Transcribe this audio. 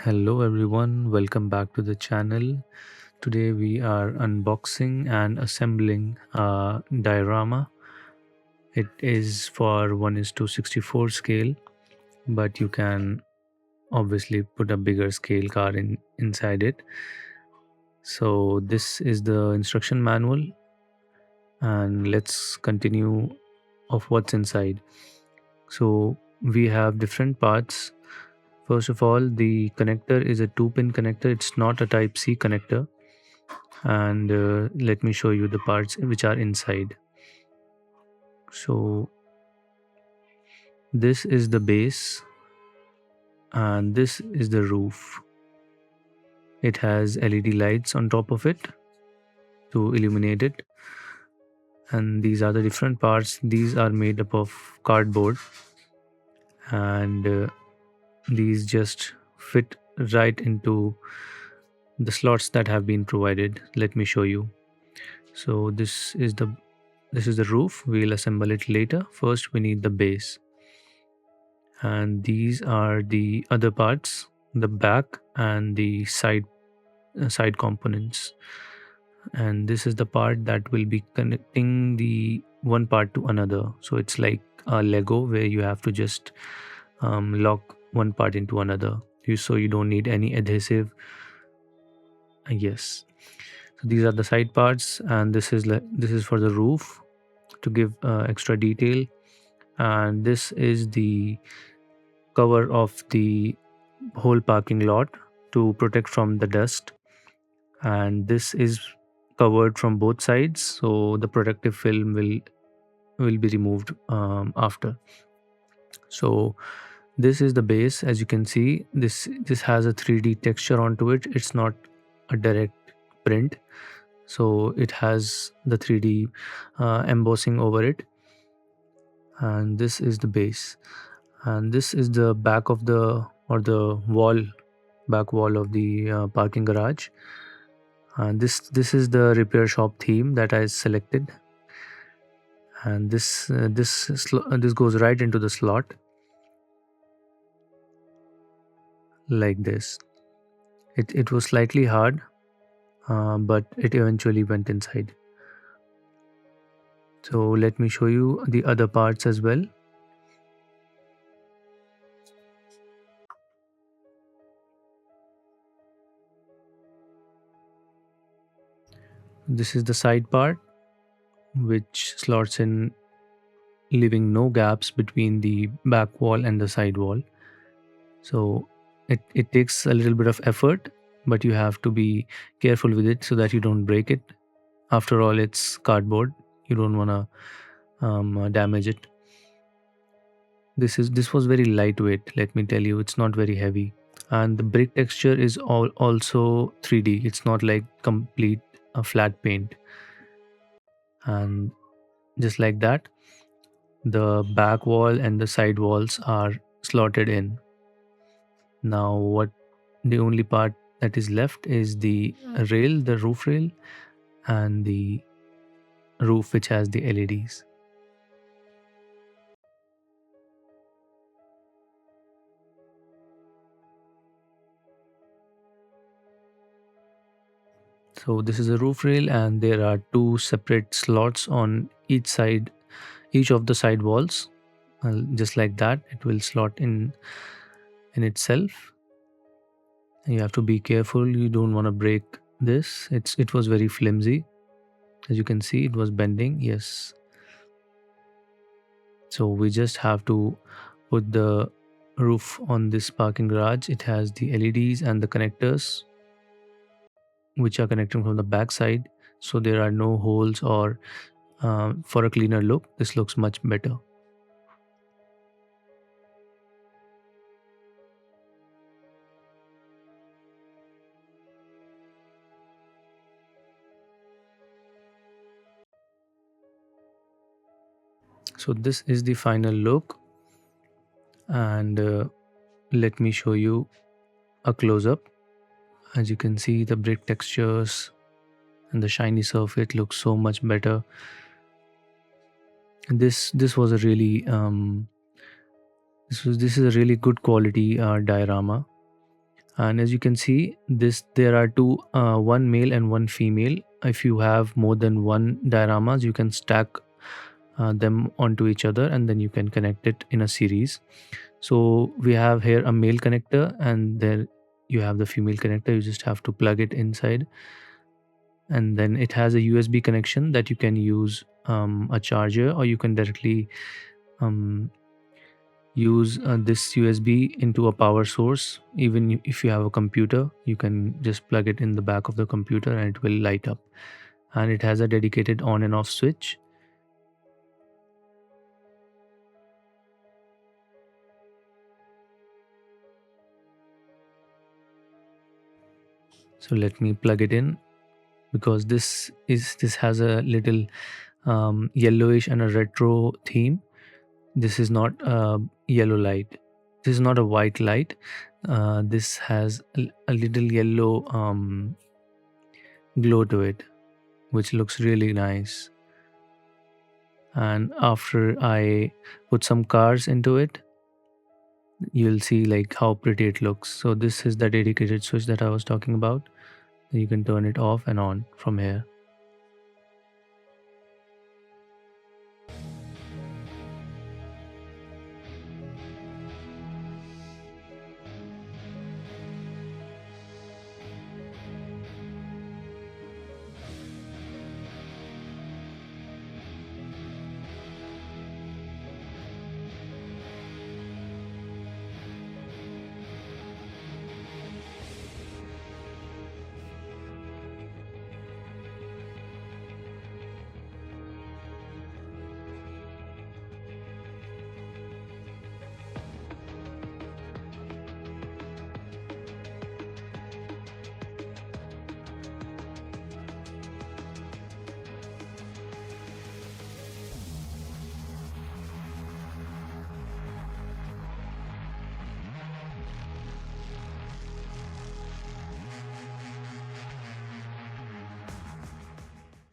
Hello everyone, welcome back to the channel. Today we are unboxing and assembling a diorama. It is for 1 is to 64 scale, but you can obviously put a bigger scale car inside it. So this is the instruction manual, and let's continue of what's inside. So we have different parts. First of all, the connector is a 2-pin connector. It's not a type C connector. And let me show you the parts which are inside. So this is the base and this is the roof. It has LED lights on top of it to illuminate it, and these are the different parts. These are made up of cardboard, and these just fit right into the slots that have been provided. Let me show you. So this is the roof. We'll assemble it later. First we need the base, and these are the other parts, the back and the side components. And this is the part that will be connecting the one part to another. So it's like a Lego where you have to just lock one part into another, so you don't need any adhesive. Yes, so these are the side parts, and this is for the roof to give extra detail. And this is the cover of the whole parking lot to protect from the dust, and this is covered from both sides, so the protective film will be removed after. So this is the base. As you can see, this has a 3D texture onto it. It's not a direct print, so it has the 3D embossing over it. And this is the base, and this is the back of the or the wall back wall of the parking garage. And this is the repair shop theme that I selected, and this goes right into the slot like this. It was slightly hard, but it eventually went inside. So let me show you the other parts as well. This is the side part, which slots in, leaving no gaps between the back wall and the side wall. So it takes a little bit of effort, but you have to be careful with it so that you don't break it. After all, it's cardboard. You don't want to damage it. This was very lightweight. Let me tell you, it's not very heavy, and the brick texture is also 3D. It's not like complete flat paint. And just like that, the back wall and the side walls are slotted in. Now what the only part that is left is the rail, the roof rail, and the roof which has the LEDs. So this is a roof rail, and there are two separate slots on each of the side walls. Just like that, it will slot in itself. And you have to be careful. You don't want to break this. It was very flimsy. As you can see, it was bending. Yes. So we just have to put the roof on this parking garage. It has the LEDs and the connectors which are connecting from the back side, so there are no holes. Or for a cleaner look, this looks much better. So this is the final look, and let me show you a close-up. As you can see, the brick textures and the shiny surface looks so much better. This was a really this is a really good quality diorama. And as you can see, this there are two, one male and one female. If you have more than one dioramas, you can stack them onto each other, and then you can connect it in a series. So we have here a male connector, and there you have the female connector. You just have to plug it inside, and then it has a USB connection that you can use a charger, or you can directly um, use this USB into a power source. Even if you have a computer, you can just plug it in the back of the computer and it will light up. And it has a dedicated on and off switch. So let me plug it in, because this has a little yellowish and a retro theme. This is not a yellow light. This is not a white light. This has a little yellow glow to it, which looks really nice. And after I put some cars into it, you'll see like how pretty it looks. So this is the dedicated switch that I was talking about. You can turn it off and on from here.